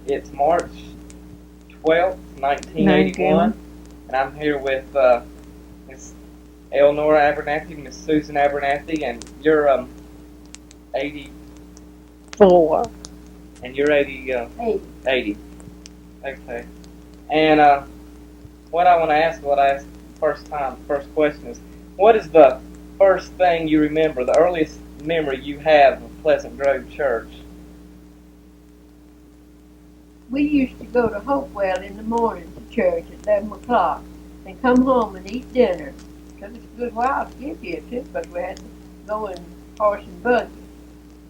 It's March 12th, 1981, and I'm here with Miss Elnora Abernethy, Miss Susan Abernethy, and you're 80, 4. and you're 80. 80. Okay. And what I want to ask, what I asked first question is, what is the first thing you remember, the earliest memory you have of Pleasant Grove Church? We used to go to Hopewell in the morning to church at 11 o'clock and come home and eat dinner. Took us a good while to get here, too, but we had to go in horse and buggy.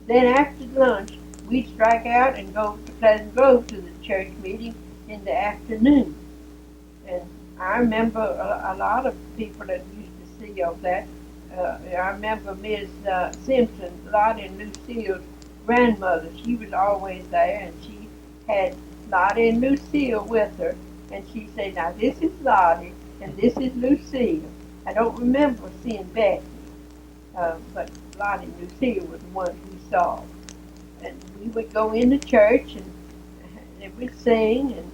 Then after lunch, we'd strike out and go to Pleasant Grove to the church meeting in the afternoon. And I remember a lot of people that used to see of that. I remember Ms. Simpson, Lottie and Lucille's grandmother. She was always there, and she had Lottie and Lucille with her, and she said, "Now this is Lottie, and this is Lucille." I don't remember seeing Becky, but Lottie and Lucille were the ones we saw. And we would go into church, and they would sing, and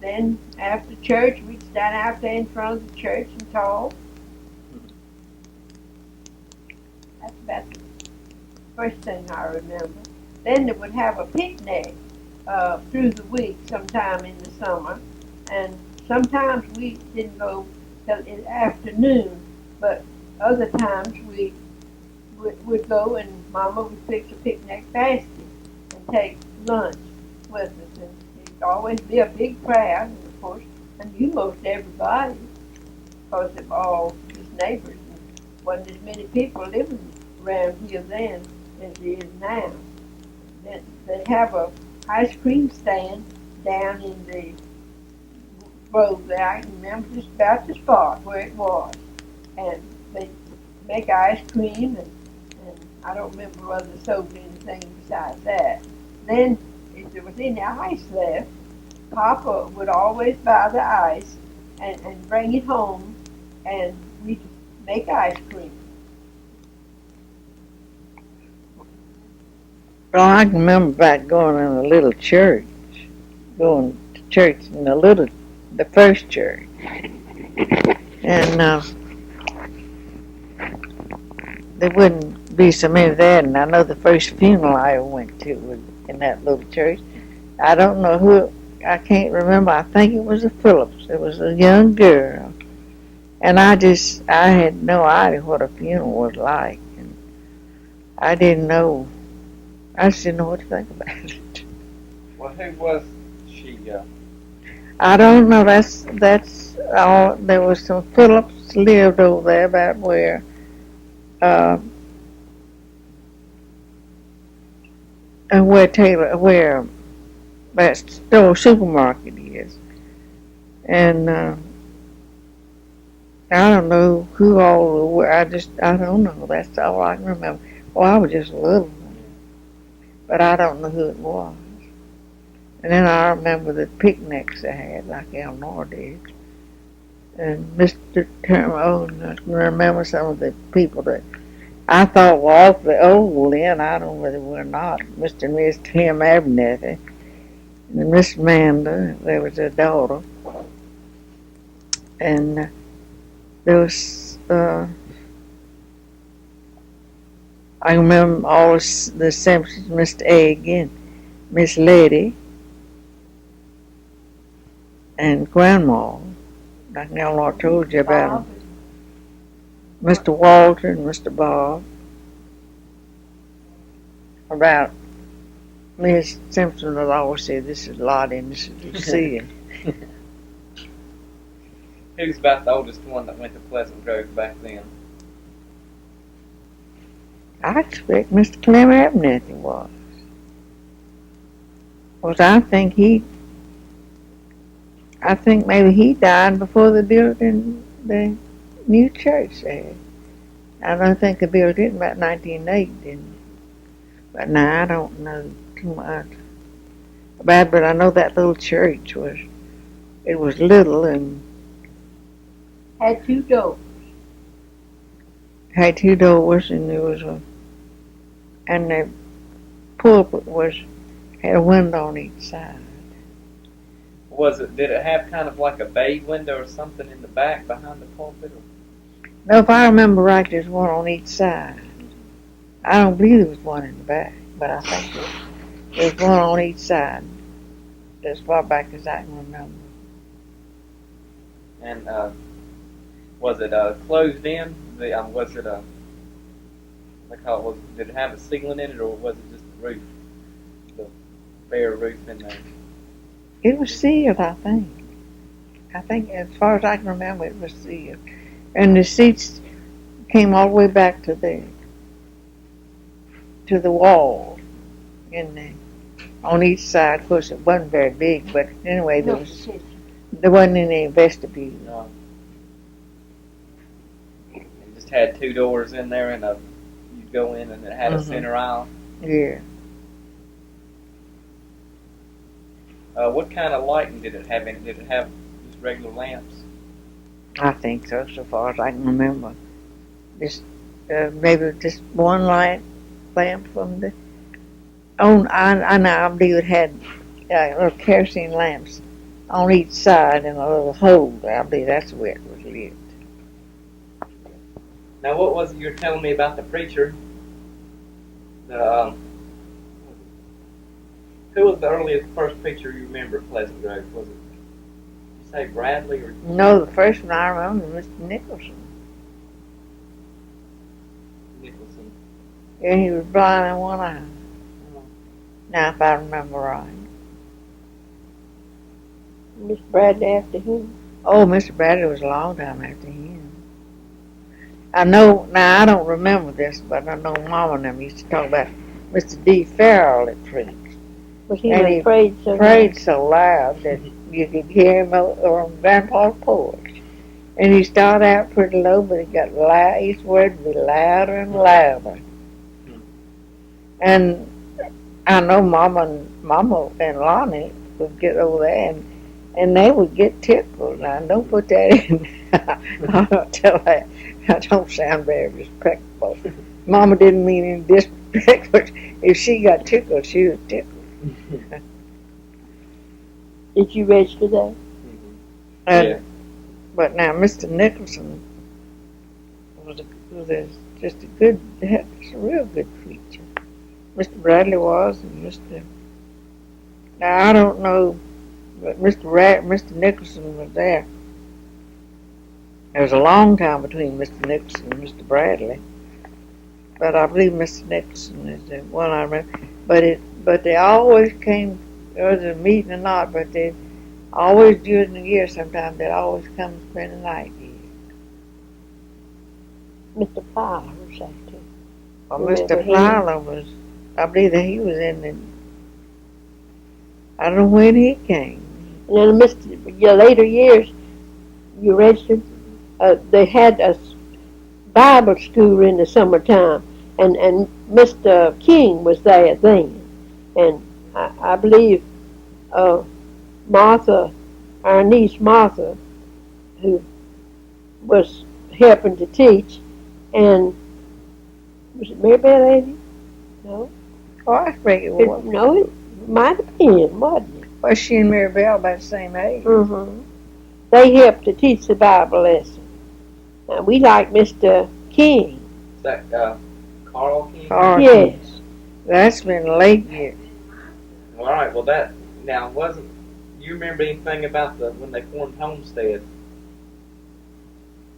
then after church, we'd stand out there in front of the church and talk. That's about the first thing I remember. Then they would have a picnic through the week sometime in the summer. And sometimes we didn't go till in the afternoon, but other times we would go and Mama would fix a picnic basket and take lunch with us. And it'd always be a big crowd, and of course, I knew most everybody because of all his neighbors. And wasn't as many people living around here then as there is now. Then they have a ice cream stand down in the road there. I can remember just about the spot where it was. And they make ice cream, and I don't remember whether they sold anything besides that. Then, if there was any ice left, Papa would always buy the ice and bring it home, and we'd make ice cream. Well, I can remember about going in a little church, going to church in the first church. And there wouldn't be so many there, and I know the first funeral I ever went to was in that little church. I don't know who, I can't remember, I think it was a Phillips. It was a young girl. And I had no idea what a funeral was like. And I just didn't know what to think about it. Well, who was she? I don't know, that's all, there was some Phillips lived over there about where, where that supermarket is. And, I don't know who all were. I don't know. That's all I can remember. Well, I was just little, but I don't know who it was. And then I remember the picnics they had, like Elnora did. And Mr. Termo, I can remember some of the people that I thought were awfully old then. I don't know whether they were not. Mr. and Miss Tim Abernethy. And Miss Amanda, there was their daughter. And there was, I remember all the Simpsons, Mr. Egg and Miss Letty and Grandma. Like Elnora told you about them. Mr. Walter and Mr. Bob. About Miss Simpson would always say, "This is Lottie and this is Lucia." Who's about the oldest one that went to Pleasant Grove back then? I expect Mr. Clem Abernethy was. Because I think maybe he died before they built in the new church there. I don't think they built it in about 1908, didn't they? But now I don't know too much about it, but I know that little church was little and Had two doors. Had two doors, and there was and pulpit had a window on each side. Did it have kind of like a bay window or something in the back behind the pulpit? No, if I remember right, there's one on each side. I don't believe there was one in the back, but I think there's one on each side, as far back as I can remember. And was it closed in? Was it did it have a ceiling in it, or was it just the roof, the bare roof in there? It was sealed, I think. I think, as far as I can remember, it was sealed. And the seats came all the way back to the wall on each side. Of course, it wasn't very big, but anyway, there wasn't any vestibule. No. It just had two doors in there, and you'd go in, and it had a center aisle. Yeah. What kind of lighting did it have in it? Did it have just regular lamps? I think so far as I can remember. Just maybe just one lamp from the. I believe it had little kerosene lamps on each side and a little hole. I believe that's where it was lit. Now, what was it you were telling me about the preacher? Who was the first preacher you remember at Pleasant Grove? Was it? Did you say Bradley or? No, the first one I remember was Mr. Nicholson. Nicholson. Yeah, he was blind in one eye. Now, if I remember right. Miss Bradley after him. Oh, Mr. Bradley was a long time after him. I know, now I don't remember this, but I know Mama and them used to talk about Mr. D. Farrell that preached. But he And prayed so loud that you could hear him on Grandpa's porch. And he started out pretty low, but he got loud. Each word would be louder and louder. And I know Mama and Lonnie would get over there, and they would get tickled. Now, don't put that in. I'll tell that. I don't sound very respectful. Mama didn't mean any disrespect, but if she got tickled, she was tickled. Did you register that? Yeah. But now, Mr. Nicholson was just a real good preacher. Mr. Bradley was, and Mr. Now, I don't know, but Mr. Nicholson was there. There was a long time between Mr. Nicholson and Mr. Bradley. But I believe Mr. Nicholson is the one I remember. But they always came, whether it was a meeting or not, but they always during the year sometimes they'd always come and spend the night here. Mr. Fowler was that too. Well, Mr. Fowler was, I believe that he was in the, I don't know when he came. And then your later years, you registered, they had a Bible school in the summertime, and Mr. King was there then. And I believe Martha, our niece Martha, who was helping to teach, and was it Mary Bell Lady? No. Oh, I think it was. No, it might have been, wasn't it? Was she and Mary Bell about the same age? Mm-hmm. They helped to teach the Bible lesson. Now, we like Mr. King. Is that Carl King? Carl Yes. King. That's been late years. All right. Well, wasn't. You remember anything about when they formed Homestead?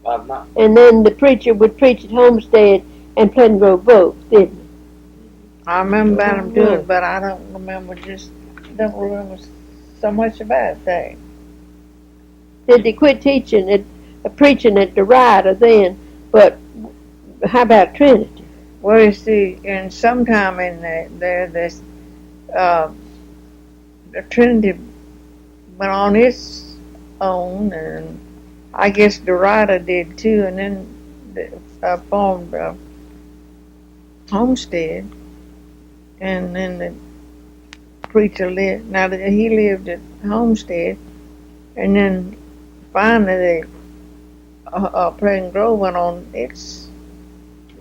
Not. And then the preacher would preach at Homestead and Pleasant Grove both, didn't he? I remember about them doing it, but I don't remember so much about that. Did they quit teaching preaching at the Rider then? But how about Trinity? Well, you see, and sometime in this Trinity went on its own, and I guess the Rider did too, and then formed Homestead, and then the preacher lived. Now he lived at Homestead, and then finally Pleasant Grove went on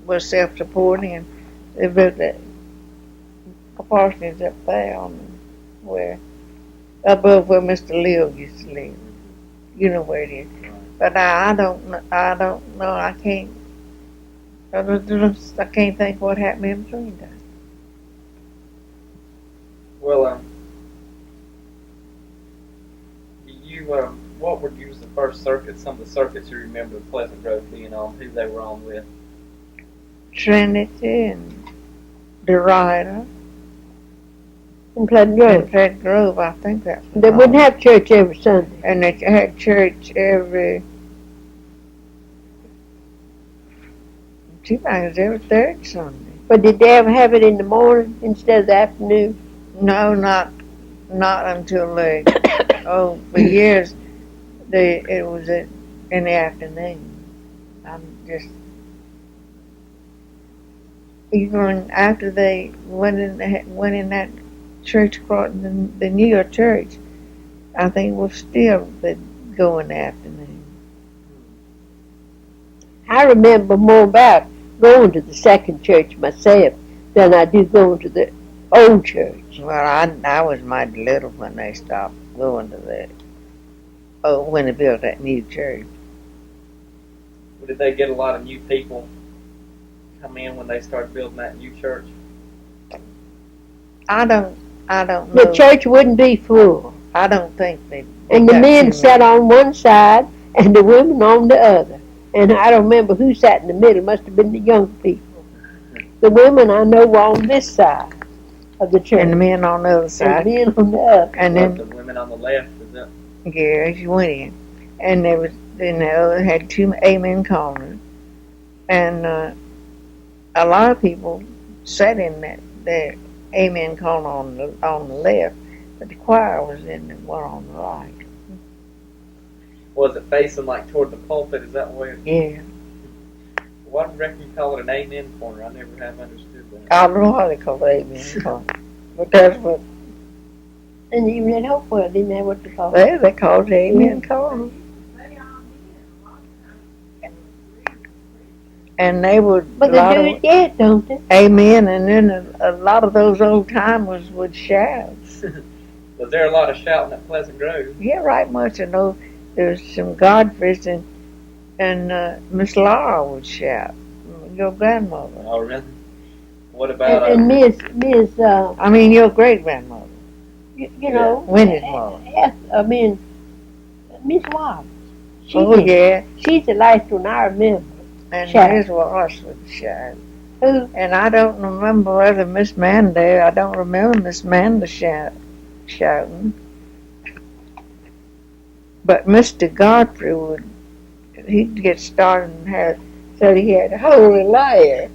was self-supporting, and they built that parsonage up there above where Mr. Lill used to live. You know where it is. But I don't know. I can't think what happened in between that. Well, what would use the first circuit? Some of the circuits you remember the Pleasant Grove being on, who they were on with? Trinity and the Rider In Pleasant Grove. and Pleasant Grove, I think that's. They wouldn't have church every Sunday. And they had church every. Two times every third Sunday. But did they ever have it in the morning instead of the afternoon? No, not until for years it was in the afternoon. I'm just even after they went in that church across the New York church, I think we'll still go in the afternoon. I remember more about going to the second church myself than I do going to the old church. Well, I was mighty little when they stopped going to when they built that new church. Did they get a lot of new people come in when they started building that new church? I don't know. The church wouldn't be full. I don't think they And the men sat on one side and the women on the other. And I don't remember who sat in the middle. It must have been the young people. The women I know were on this side of the church. And the men on the other side. And the men on the other. And then the women on the left, is that? yeah, you went in. And there was they had two amen corners. And a lot of people sat in that amen corner on the left, but the choir was in the one on the right. Was it facing like toward the pulpit? Is that where? Yeah. Why do you reckon you call it an amen corner? I never have understood that. I don't know how they call it amen corner, but that's what And even at Hopewell, didn't they what they call it? they call it amen corner. And they would. But they do it yet, don't they? Amen, and then a lot of those old timers would shout. Was there a lot of shouting at Pleasant Grove? Yeah, right much. I know there's some Godfreys and Miss Laura would shout. Your grandmother. Oh, really? What about And Miss I mean, your great grandmother. you know, Winnie's mother. Miss Wallace. Yeah. She's the last one I remember. And Shout. Miss Wallace would shout. Who? And I don't remember whether Miss Manda. I don't remember Miss Manda shouting. But Mr. Godfrey he'd get started and said he had a holy liar.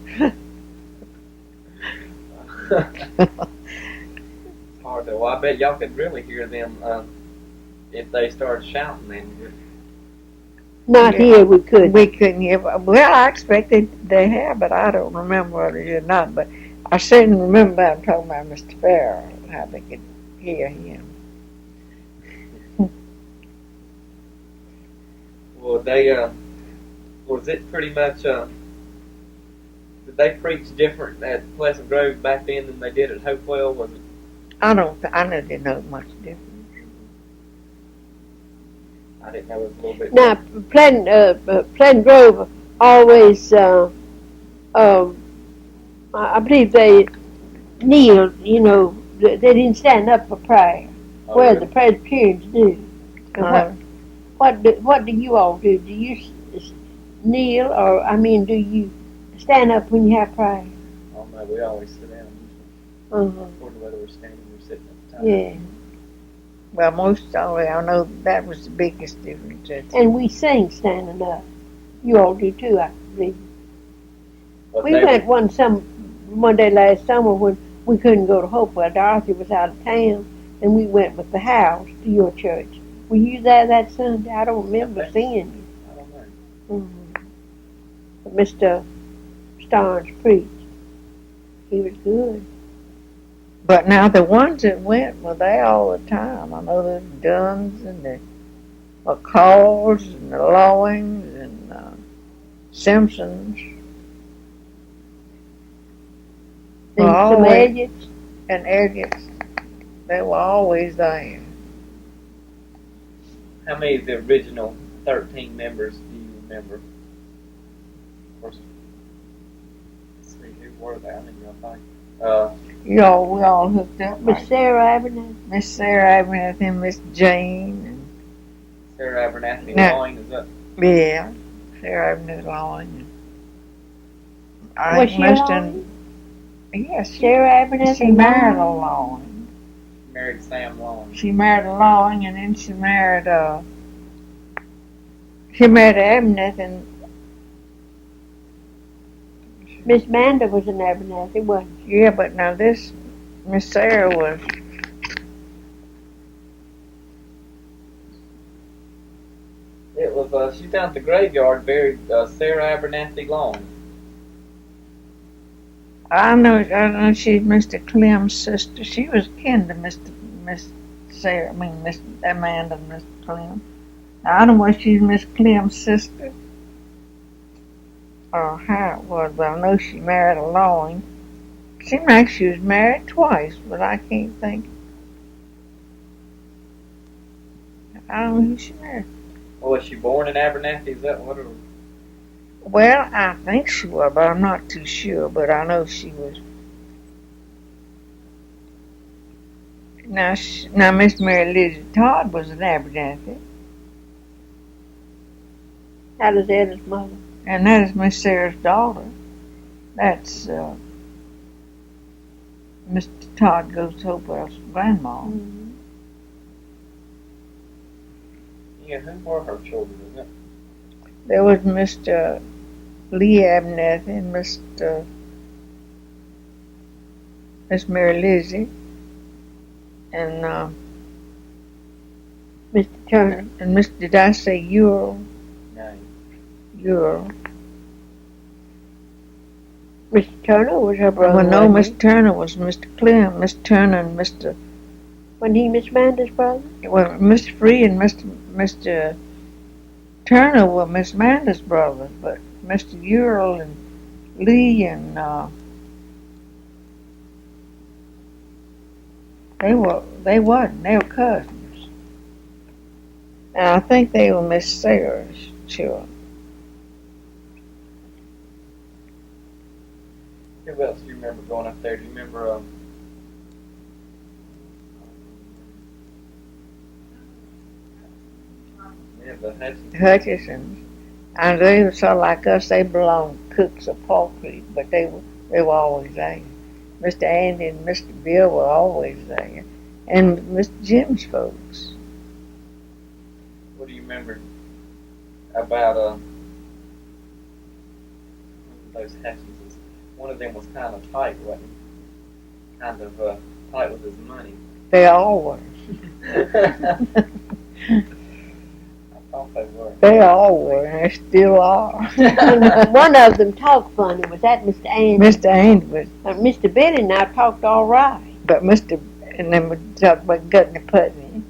Hard to. Well, I bet y'all could really hear them if they started shouting then. Not here, we couldn't. We couldn't hear. Well, I expected they had, but I don't remember whether they did not. But I certainly remember them talking about Mr. Farrell, how they could hear him. Well, they was it pretty much? Did they preach different at Pleasant Grove back then than they did at Hopewell? Was it? I didn't know much difference. I didn't know it was a little bit. Now, Pleasant Grove always, I believe they kneeled, you know, they didn't stand up for prayer, where the Presbyterians do. And what do you all do? Do you kneel, or, I mean, do you stand up when you have prayer? Oh, no, we always sit down. According to whether we're standing or sitting at the time. Yeah. Well, most of it, I know that was the biggest difference. And we sing standing up. You all do too, I believe. But We went one day last summer when we couldn't go to Hopewell. Dorothy was out of town, and we went with the house to your church. Were you there that Sunday? I don't remember seeing you. I don't know. Mm-hmm. But Mr. Starnes preached. He was good. But now the ones that went were there all the time. I know the Dunns and the McCalls and the Lowings and And some Elliots. and Elliotts. They were always there. How many of the original 13 members do you remember? Of course, let's see, who were they? I don't even know if We all hooked up. Miss Sarah Abernethy. Miss Sarah Abernethy and Miss Jane. Sarah Abernethy Now- Loing, is that? Yeah, Sarah Abernethy Loing. I Was think she most Loing? Yes, Sarah Abernethy. she married a Loing? Loing. Married Sam Loing. She married a Loing, and then she married Abernethy, and Miss Manda was an Abernethy, wasn't she? yeah, but now this Miss Sarah was. It was, she's down at the graveyard buried Sarah Abernethy Loing. I know she's Mr. Clem's sister. She was kin to Miss Sarah, Miss Amanda and Mr. Clem. I don't know if she's Miss Clem's sister or how it was, but I know she married a Loing. Seemed like she was married twice, but I can't think. I don't know who she married. Well, was she born in Abernethy? Is that what? Or? Well, I think she was, but I'm not too sure. But I know she was. Now Miss Mary Lizzie Todd was an Abernethy, How does Eda's mother? and that is Miss Sarah's daughter. That's Mr. Todd goes to Hopewell's grandma. Mm-hmm. Yeah, who were her children? Is it? There was Mr. Lee Abernethy and Miss Mary Lizzie, and Mr. Turner. and Miss. Did I say Ural? No. Ural. Mr. Turner was her brother. Well, no, wasn't Mr. Turner was Mr. Clem. Miss Turner and Mr. he? Wasn't he Miss Manda's brother? Well, Mr. Free and Mr. Turner were Miss Manda's brothers, but Mr. Ural and Lee and they wasn't. They were cousins, and I think they were Miss Sarah's children. Who else do you remember going up there? Do you remember? Yeah, the Hutchins. Hutchisons. And they were sort of like us. They belonged to Cooks of Paul Creek, but they were always there. Mr. Andy and Mr. Bill were always there, and Mr. Jim's folks. What do you remember about those Hutchinses? One of them was kind of tight, wasn't he? Kind of tight with his money. They all were. I thought they were. They all were, and they still are. One of them talked funny. Was that Mr. Andy? Mr. Andy was, Mr. Billy and I talked all right. but and then we talked about Gutney Putney.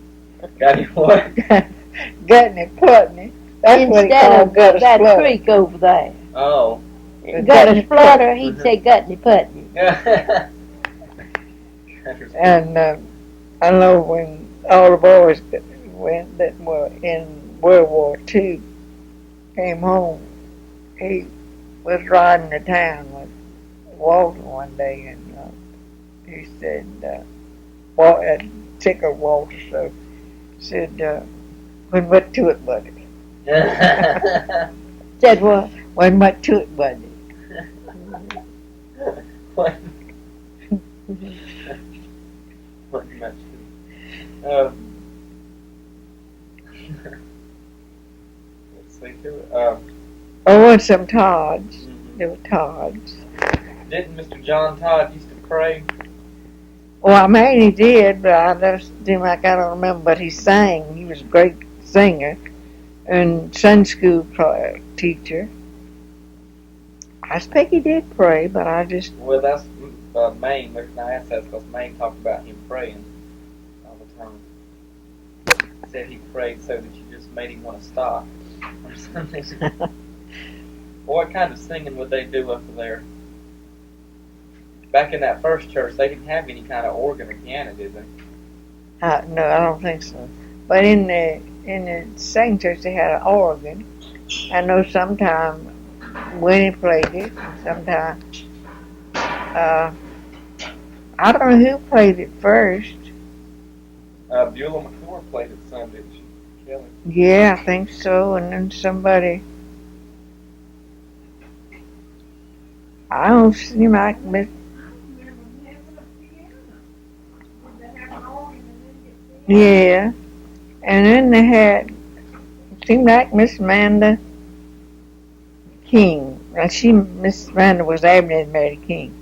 Got you what? Gutney Putney. That's what he Instead called of Gutty that Splutter. creek over there. Oh. Gutney Splutter, he'd say Gutney Putney. And I know when all the boys that were in World War II came home, he was riding to town with Walter one day, and he said, tickled Walter, so said, "Wasn't much to it, buddy." Said what? Wasn't much to it, buddy. Wasn't much to it. Let's see here. Oh, and some Todds. Mhm. There were Todds. Didn't Mr. John Todd used to pray? Well, I mean, he did, but I just seem like I don't remember. But he sang. He was a great singer and Sunday school teacher. I think he did pray, but I just Well, that's Maine. The reason I asked that is because Maine talked about him praying all the time. Said he prayed so that you just made him want to stop or something. What kind of singing would they do up there? back in that first church, they didn't have any kind of organ or piano, did they? No, I don't think so. But in the second church, they had an organ. I know sometime Winnie played it. Sometime I don't know who played it first. Beulah McClure played it some, didn't she? Kelly. Yeah, I think so. And then somebody, I don't seem like Miss. Yeah, and then they had, it seemed like Miss Amanda King. Now Miss Amanda was Abernethy Mary King.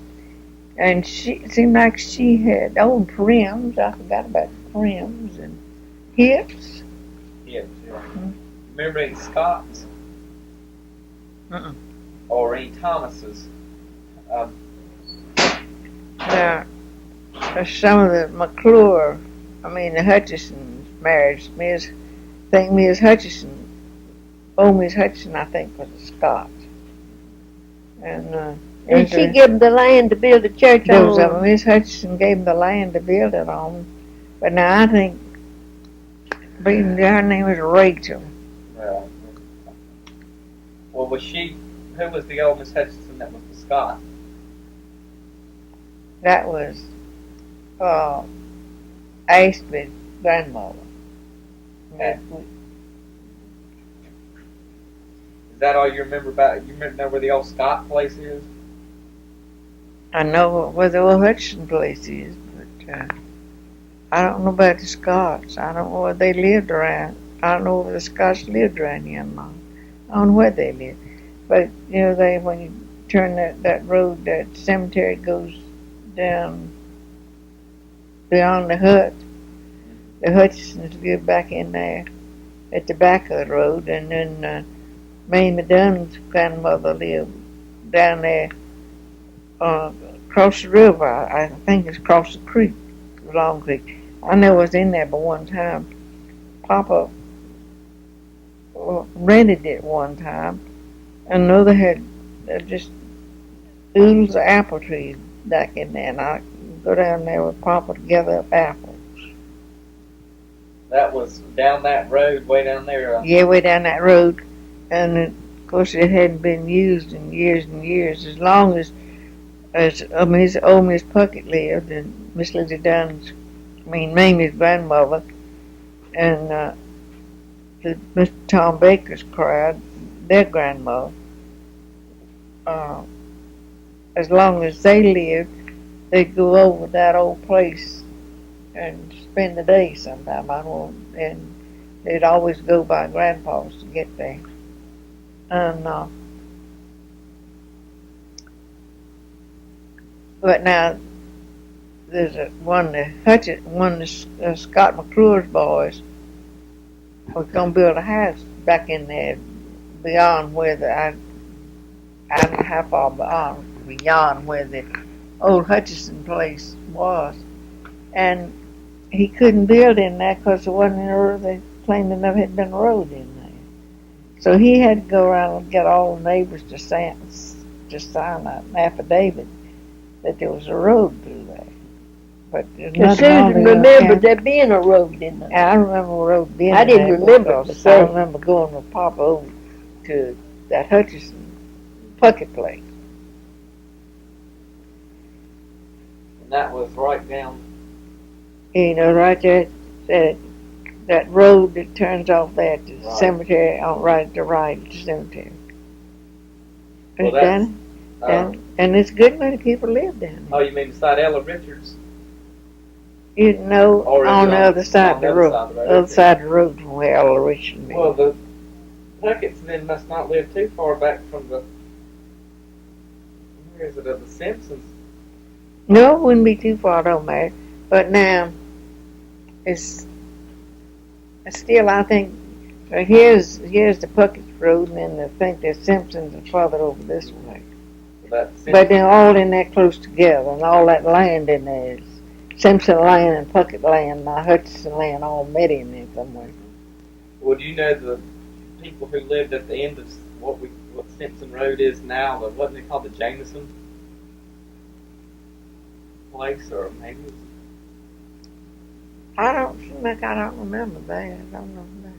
And it seemed like she had old prims. I forgot about prims and hips. Hips, yeah. Remember any Scotts? Or any Thomases? Now, some of the McClure, the Hutchison's marriage, Miss Hutchison, Miss Hutchison, I think, was a Scot. And she give them the land to build a church on? Miss Hutchison gave them the land to build it on. But now I think, her name was Rachel. Well, who was the old Miss Hutchison that was the Scot? That was Ashby's grandmother. Okay. Is that all you remember about? You know where the old Scott place is? I know where the old Hutchison place is, but I don't know about the Scots. I don't know where they lived around. I don't know where the Scots lived around here. I don't know where they lived. But, when you turn that road, that cemetery goes down beyond the hut. The Hutchisons lived back in there at the back of the road, and then Mamie Dunn's grandmother lived down there across the river. I think it's across the creek, Long Creek. I know I was in there, but one time Papa rented it one time, and another had just oodles of apple trees back in there, and I go down there with Papa to gather up apples. That was down that road, way down there? Yeah, way down that road, and of course it hadn't been used in years and years. As long as old Miss Puckett lived, and Miss Lizzie Dunn's, Mamie's grandmother, and Mr. Tom Baker's crowd, their grandmother. As long as they lived, they'd go over that old place and spend the day sometime. And they'd always go by Grandpa's to get there. And but now there's one of Scott McClure's boys was gonna build a house back in there beyond where I don't know how far beyond where the old Hutchison place was, and he couldn't build in there because there wasn't a road. They claimed there never had been a road in there, so he had to go around and get all the neighbors to sign an affidavit that there was a road through there. But Susan remembered there being a road in there. I remember a road being I didn't there remember because I remember going with Papa over to that Hutchison Puckett place. And that was right down. Right there, that road that turns off there at the cemetery, right at the right at the cemetery. Well, and it's good many people live down there. Oh, you mean beside Ella Richards? On the other side of the road. Other side of the road from where Ella Richards lived. Well, the Pucketts then must not live too far back from the. Where is it? Of the Simpsons? No, it wouldn't be too far, don't matter. But now, it's still, I think, here's the Puckett Road, and then I think the Simpsons are farther over this way. But they're all in there close together, and all that land in there is Simpson land and Puckett land, and Hutchison land all met in there somewhere. Well, do you know the people who lived at the end of what Simpson Road is now? Wasn't it called the Jameson? place, or maybe it was, I don't remember that. I don't know that.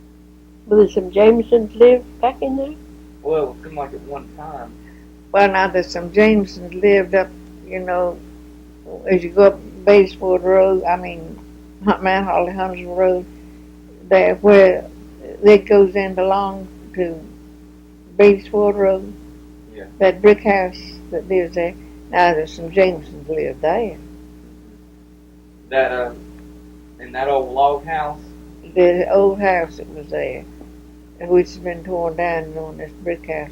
Were there some Jamesons lived back in there? well, it seemed like at one time. Well, now there's some Jamesons lived up, you know, as you go up Batesford Road, Mount Holly Huntersville Road, there where it goes in along to Batesford Road. Yeah. That brick house that lives there. Now there's some Jamesons live there. That in that old log house. The old house that was there, which has been torn down on this brick house.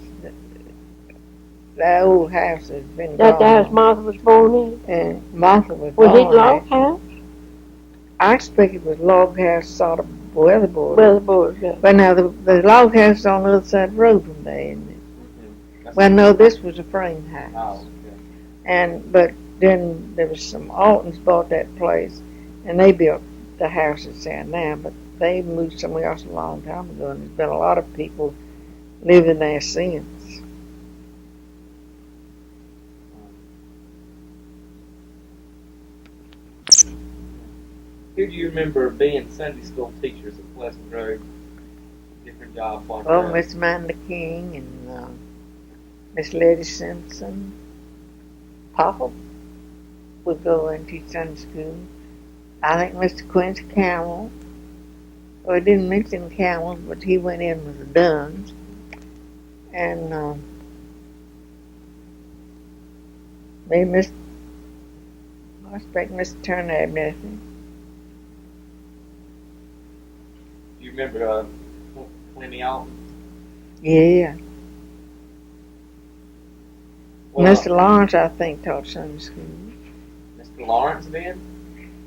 That old house has been That the gone. house Martha was born in? And Martha was Was born it log there. house? I expect it was log house, sort of weatherboard. Weatherboard, yeah. But now the log house is on the other side of the road from there, isn't it? Mm-hmm. Well, no, this was a frame house. Oh, okay. But then there was some Altons bought that place, and they built the house that's there now. But they moved somewhere else a long time ago, and there's been a lot of people living there since. Who do you remember being Sunday school teachers at Pleasant Grove? Different jobs like Oh, that. Miss Amanda King and Miss Letty Simpson. Papa would go and teach Sunday school. I think Mr. Quincy Camel. Well, he didn't mention Camel, but he went in with the Dunns. And maybe I expect Mr. Turner Abernethy. Do you remember Clemmy Alton? Yeah. Well, Mr. Lawrence, I think, taught Sunday school. Mr. Lawrence did?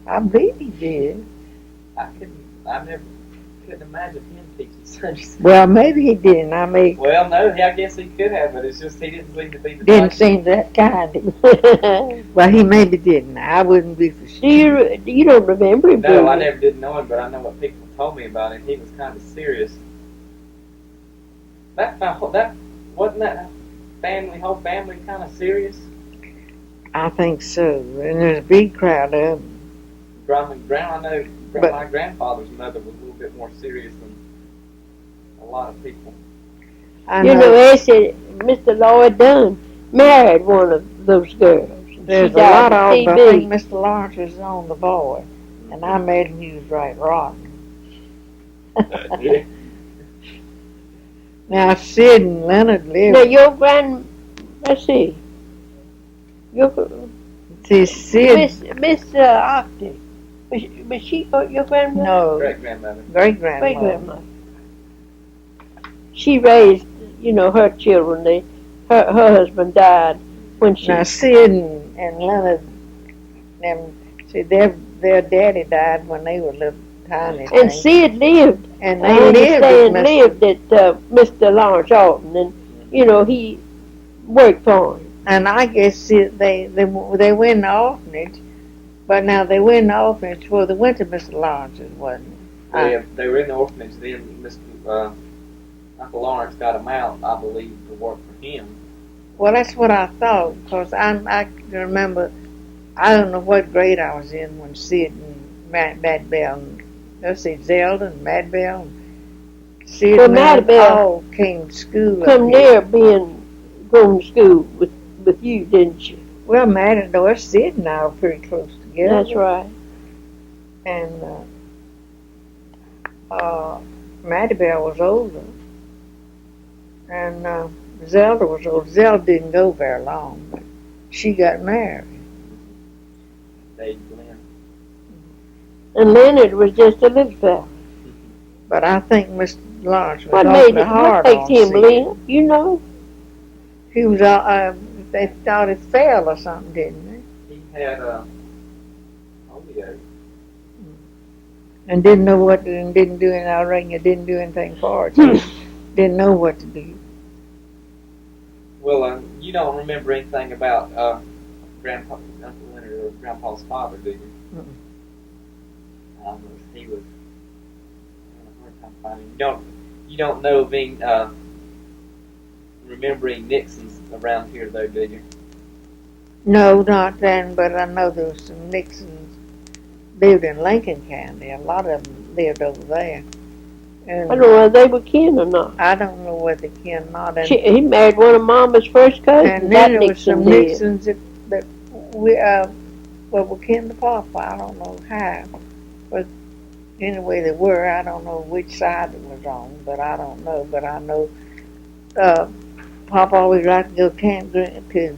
I believe he did. I never couldn't imagine him teaching Sunday school. Well, maybe he didn't. Well, no, I guess he could have, but it's just he didn't seem to be the Didn't type. seem that kind. Well, he maybe didn't. I wouldn't be for sure. You don't remember him? No, I never did know him, but I know what people told me about him. He was kind of serious. That wasn't that whole family kind of serious. I think so. And there's a big crowd of them. I know But- my grandfather's mother was a little bit more serious than a lot of people. I You know know, they said Mr. Lloyd Dunn married one of those girls. there's She a lot died of them. I TB. think Mr. Lawrence was on the board. And I made him he was right rotten. Yeah. Now, Sid and Leonard Now, lived. let's see. Your See, Sid, Miss Octave. Was she your grandmother? no, Great grandmother. great Great grandmother. grandmother. She raised, her children. Her husband died when she. Now, Sid and Leonard, see, their daddy died when they were little tiny And things. Sid lived. And I they understand lived lived at Mr. Lawrence Alton, and he worked for him. And I guess they went in the orphanage, but now they went in the orphanage before they went to Mr. Lawrence's, wasn't it? They were in the orphanage then. Mr. Uncle Lawrence got them out, I believe, to work for him. Well, that's what I thought, because I can remember, I don't know what grade I was in when Sid and Mad Bell, and let's see, Zelda and Mad Bell, and Sid Well, and Mad Leonard Bell all came to school up Come here. near going to school with you, didn't you? Well, Matador, Sid and I were pretty close together. That's right. And Maddie Bell was older. And Zelda was older. Zelda didn't go very long, but she got married. Dave Glenn. And Leonard was just a little fella. But I think Mr. Lawrence was What awfully hard makes on him Sid. Leonard? You know? He was, they thought it fell or something, didn't they? He had polio. And didn't know what to do, and didn't do anything. I reckon it didn't do anything for it. Didn't know what to do. Well, you don't remember anything about Uncle Leonard or Grandpa's father, do you? Mm-mm. He was having a hard time finding. You don't know of any remembering Nixons around here, though, do you? No, not then, but I know there was some Nixons lived in Lincoln County. A lot of them lived over there. And I don't know whether they were kin or not. I don't know whether kin or not. And, He married one of Mama's first cousins. and then that there was Nixon some did. Nixons that we were kin to Papa. I don't know how, but anyway they were. I don't know which side it was on, but I don't know. But I know Papa always liked to go to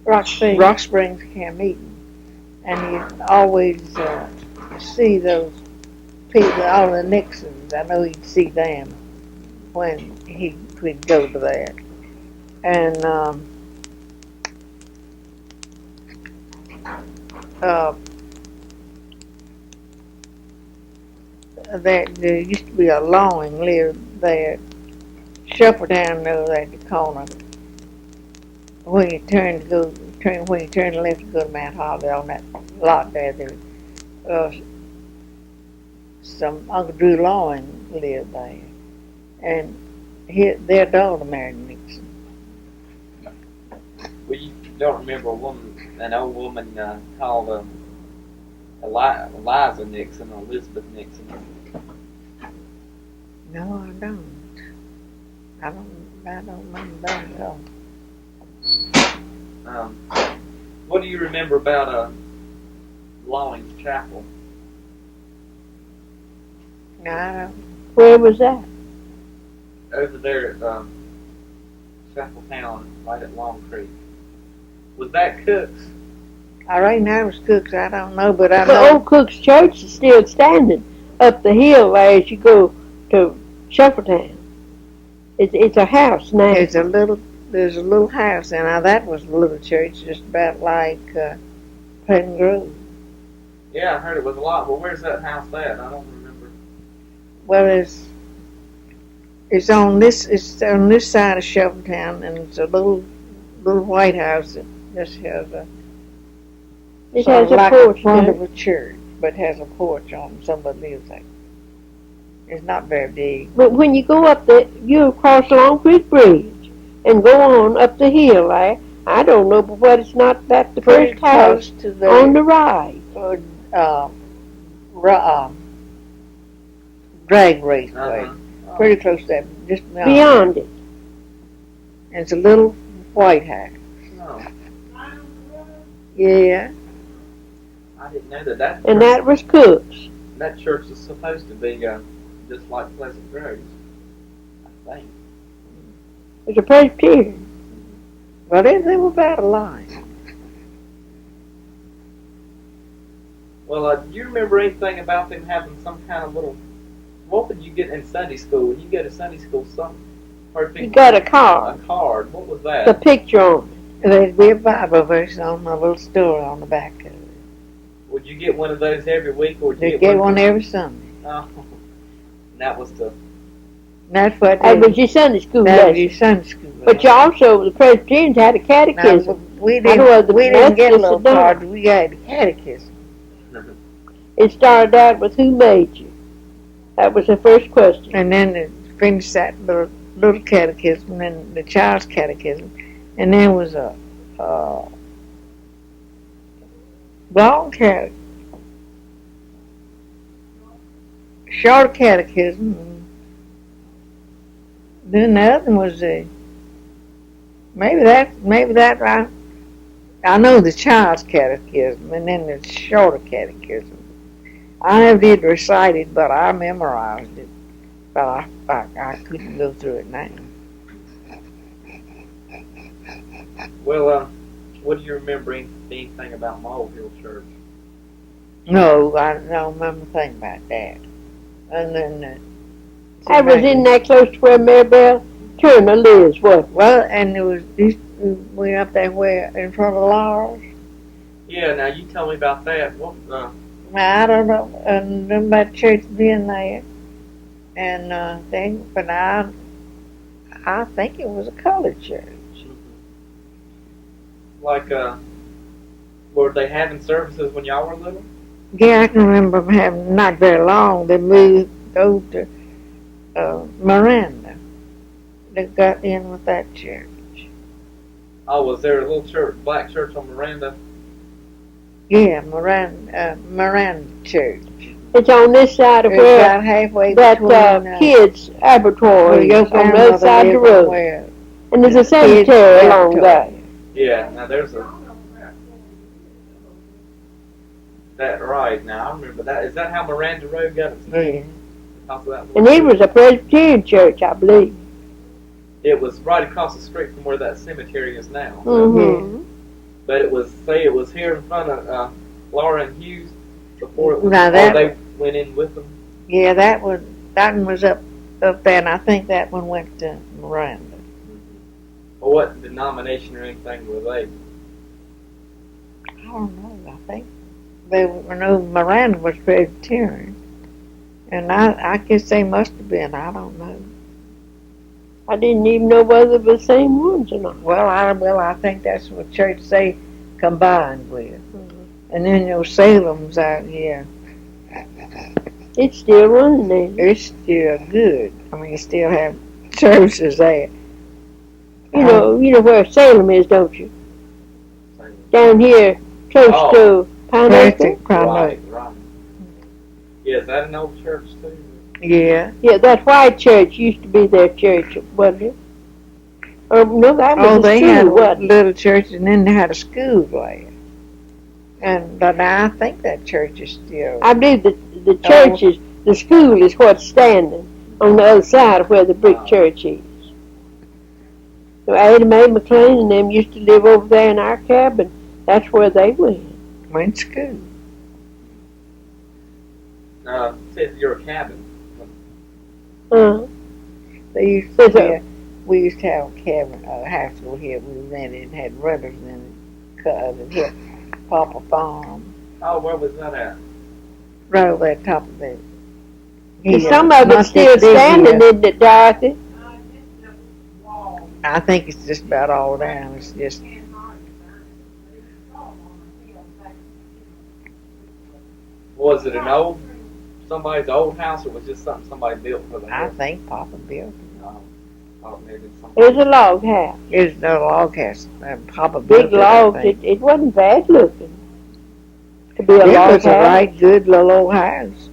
Rock Springs Camp Meeting, and you always see those people, all the Nixons. I know he'd see them when he'd go to that, and there used to be a lawing lived there, Shuffletown over at the corner. When you turn left to go to Mount Holly on that lot there, some Uncle Drew Lawing lived there, and their daughter married Nixon. Well, you don't remember an old woman called Eliza Nixon or Elizabeth Nixon? No, I don't. I don't remember that at all. What do you remember about Lawing's Chapel? No, I don't. Where was that? Over there at Shuffletown, right at Long Creek. Was that Cook's? I reckon that was Cook's. I don't know, but I The know. old Cook's Church is still standing up the hill as you go to Shuffletown. It's a house now. There's a little house, and now that was a little church, just about like Pleasant Grove. Yeah, I heard it was a lot. Well, where's that house at? I don't remember. Well, it's on this side of Shuffletown, and it's a little white house that just has a It sort has of a like porch the front there. of a church, but has a porch on. Somebody lives there. It's not very big. But when you go up you cross Long Creek Bridge and go on up the hill there. I don't know, but what it's not that the Pretty first house close to the on the right. Drag raceway. Uh-huh. Pretty close to that, just Beyond it. And it's a little white house. Oh, Yeah. I didn't know that. And that was Cook's. That church is supposed to be just like Pleasant Grove, I think. It's a Presbyterian. Well, they were about alike. Well, do you remember anything about them having some kind of little? What would you get in Sunday school when you go to Sunday school? You got a card. A card. What was that? The picture on it. There'd be a Bible verse on a little story on the back of it. Would you get one of those every week, or They get one every Sunday. Oh, and that was the. That's what That was your Sunday school that was lesson. your Sunday school. But you also, the Presbyterians had a Now, catechism. we I know didn't the get Methodists little had done. cards. We got the catechism. It started out with who made you? That was the first question. And then it finished that little catechism, and the child's catechism, and then was a long catechism, short catechism. And then the other one was maybe that I know the child's catechism, and then the shorter catechism. I never did recite it, but I memorized it. But I couldn't go through it now. Well, what do you remember anything about Mole Hill Church? No, I don't remember a thing about that. And then I was in that close to where Maribel Turner lives, what? well, and there was we up there where in front of Laura's. Yeah, now you tell me about that. What? Now, I don't know, and then about church being there, and but I think it was a colored church. Like, were they having services when y'all were little? Yeah, I can remember them having not very long. They moved over to Miranda. They got in with that church. Oh, was there a little church, black church on Miranda? Yeah, Miranda Church. It's on this side of It's where about halfway that between kids' abattoir where is, your on the other grandmother side of the lived and road. where And there's a kids' cemetery along laboratory. there. Yeah, now there's a... That right, now I remember that. Is that how Miranda Road got its name? Yeah. Because of that And it was a Presbyterian church, I believe. It was right across the street from where that cemetery is now. Mm-hmm. But it was, say it was here in front of Laura and Hughes before it was, Now that- they went in with them. Yeah, that one was up there, and I think that one went to Miranda. Well, what denomination or anything were they? I don't know. I think they were. No, Miranda was Presbyterian, and I guess they must have been. I don't know. I didn't even know whether they were the same ones or not. Well, I think that's what church they combined with. Mm-hmm. And then your Salem's out here. It's still running there. It's still good. I mean, you still have churches there. You know where Salem is, don't you? Down here, close to Pineapple. Right. Yeah, is that an old church too? Yeah. Yeah, that white church used to be their church, wasn't it? No, that was They school, had a wasn't it? little church, and then they had a school there. But now I think that church is still. I believe the church is, the school is what's standing on the other side of where the brick church is. So Ada Mae McLean and them used to live over there in our cabin. That's where they went. Went to school. It says your cabin. They used to we used to have a cabin, a house over here. We rented and had renters in it. It here, Papa Farm. Oh, where was that at? Right over at the top of it. And some of it's still standing, isn't it, Dorothy? I think it's just about all down. It's just. Was it somebody's old house, or was it just something somebody built for the house? I think Papa built it. Maybe It was a log house. It was a log house. Papa built Big logs. It wasn't bad looking to be a log house. It was a right good little old house.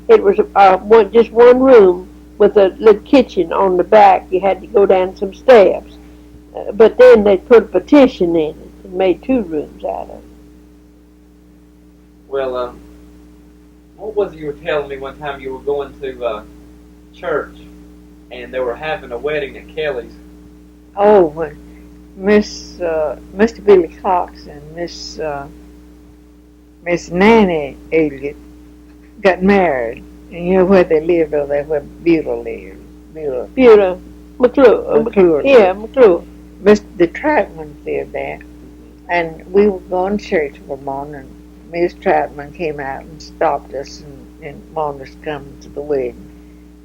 It was just one room with a little kitchen on the back. You had to go down some steps. But then they put a partition in it and made 2 rooms out of it. Well, what was it you were telling me one time you were going to church and they were having a wedding at Kelly's? Oh, when Mr. Billy Cox and Miss Nanny Elliott got married. And you know where they lived over there, where Beulah lived. Beulah McClure. McClure. Yeah, McClure. The Troutman lived there. And we were going to church one morning. Miss Troutman came out and stopped us and wanted us to come to the wedding.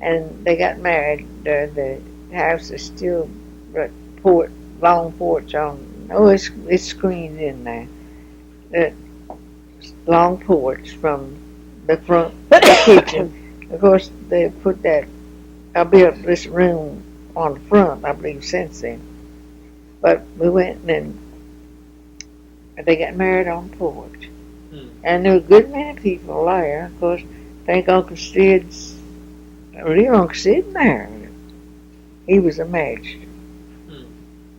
And they got married. The house is still long porch on. Oh, it's screened in there. The long porch from the front of the kitchen. Of course, they put I built this room on the front, I believe, since then. But we went and they got married on the porch. And there were a good many people there. Of course, I think Uncle Sid's married. He was a magistrate.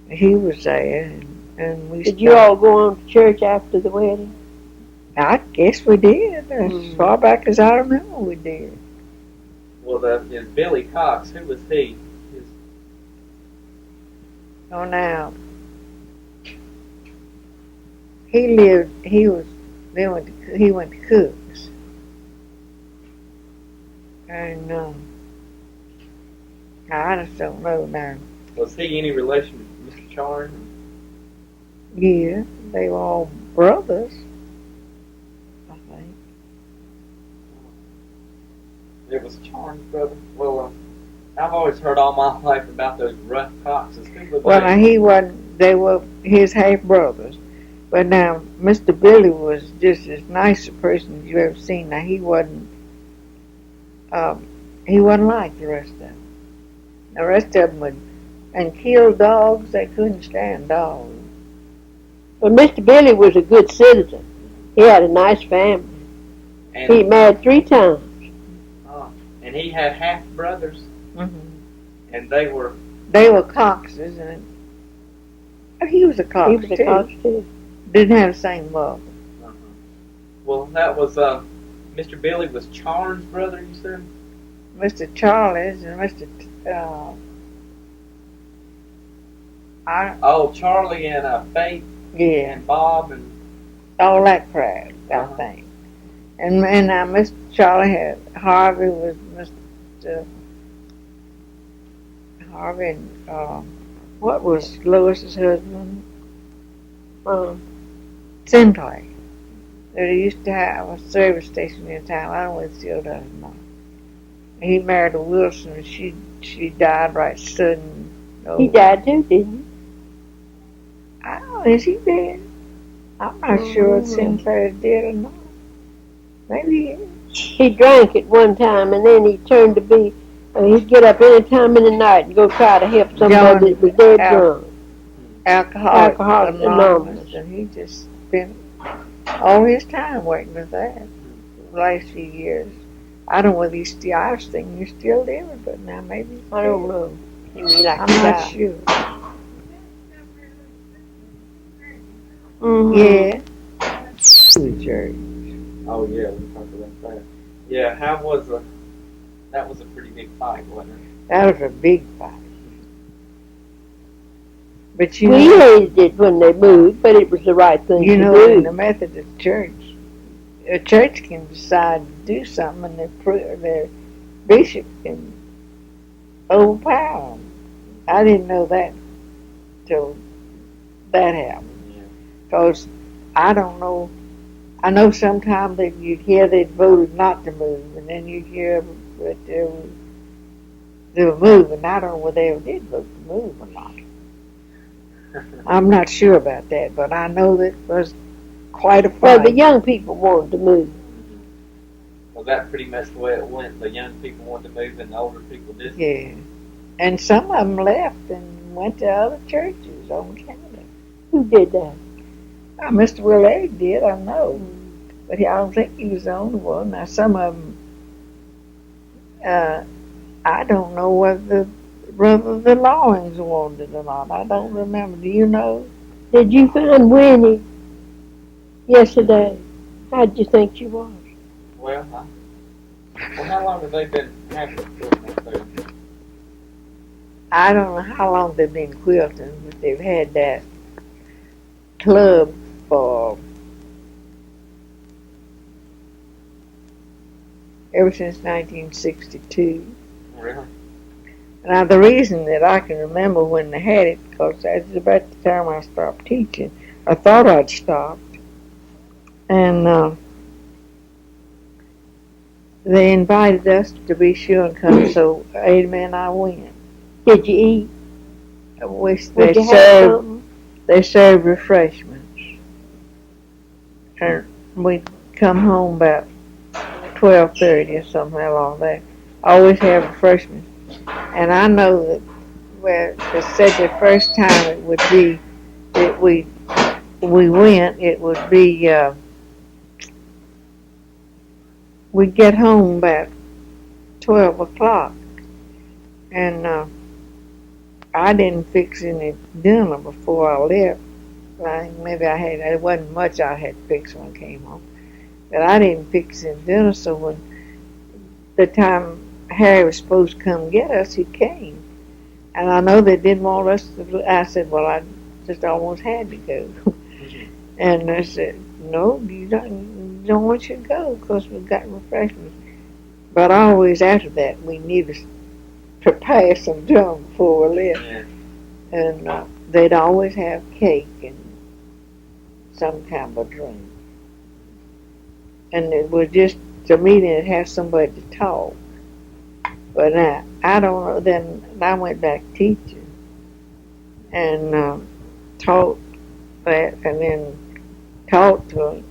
He was there, and we. Did you all go on to church after the wedding? I guess we did. As far back as I remember, we did. Well, is Billy Cox, who was he? Oh, now he went to Cook's. And I just don't know now. Was he any relation to Mr. Charn? Yeah, they were all brothers, I think. It was Charn's brother. Well, I've always heard all my life about those rough Coxes. Well, now he wasn't. They were his half brothers. But now Mr. Billy was just as nice a person as you ever seen. Now he wasn't like the rest of them. The rest of them and killed dogs. They couldn't stand dogs. But Mr. Billy was a good citizen. He had a nice family. And, He married 3 times. And he had half brothers, and they were Coxes, and he was a Cox. He was a Cox too. Didn't have the same mother. Well, that was Mr. Billy was Charles' brother, you said? Mr. Charlie's and Mr. Charlie and Faith and Bob and all that crowd, I think. And now Mr. Charlie had Harvey was Mr. Harvey and what was Lois's husband? Sinclair. They used to have a service station in town. I don't know if it still does or not. He married a Wilson, and she died right sudden. He died too, didn't he? I don't know. Is he dead? I'm not sure if Sinclair's dead or not. Maybe he is. He drank at one time, and then he turned to be. He'd get up any time in the night and go try to help somebody that was dead drunk. Alcoholic Anonymous, and he just spent all his time waiting for that the last few years. I don't know whether he's still, I was thinking he's still living, but now maybe he's I don't know. I'm not sure. Yeah. The church. Oh yeah, we talked about that. Yeah, that was a pretty big fight, wasn't it? That was a big fight. But we hated it when they moved, but it was the right thing to do. In the Methodist church, a church can decide to do something, and their bishop can overpower them. I didn't know that till that happened. Because I don't know. I know sometimes that you'd hear they'd voted not to move, and then you'd hear that they were moving. I don't know whether they ever did vote to move or not. I'm not sure about that, but I know that was quite a fight. Well, the young people wanted to move. Was that pretty much the way it went? The young people wanted to move and the older people didn't? Yeah. And some of them left and went to other churches on Canada. Who did that? Mr. Willard did, I know. But I don't think he was the only one. Now, some of them, I don't know whether the Lawrence wanted it or not. I don't remember. Do you know? Did you find Winnie yesterday? How'd you think she was? Well, how long have they been happy quilting? I don't know how long they've been quilting, but they've had that club for ever since 1962. Really? Now, the reason that I can remember when they had it, because that was about the time I stopped teaching. I thought I'd stopped. And they invited us to be sure and come, so Ada and I went. Did you eat? They served refreshments. And we'd come home about 12:30 or something along there. Always have refreshments. And I know that where they said the first time it would be that we went, it would be we'd get home about 12 o'clock. And I didn't fix any dinner before I left. I think maybe it wasn't much I had fixed when I came home. But I didn't fix any dinner, so when the time Harry was supposed to come get us, he came. And I know they didn't want us to. I said, well, I just almost had to go. And they said, no, you don't want you to go because we've got refreshments. But always after that, we needed to prepare some dinner before we left. Yeah. And they'd always have cake and some kind of a drink. And it was just a meeting to have somebody to talk. But I don't know. Then I went back teaching and taught that, and then taught to them.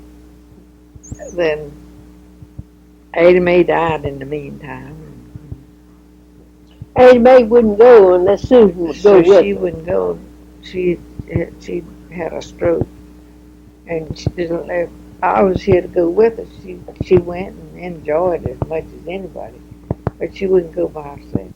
Then Ada Mae died in the meantime. Aunt May wouldn't go unless Susan would go So with she her. wouldn't go. She had a stroke, and she didn't let. I was here to go with her. She went and enjoyed it as much as anybody, but she wouldn't go by herself.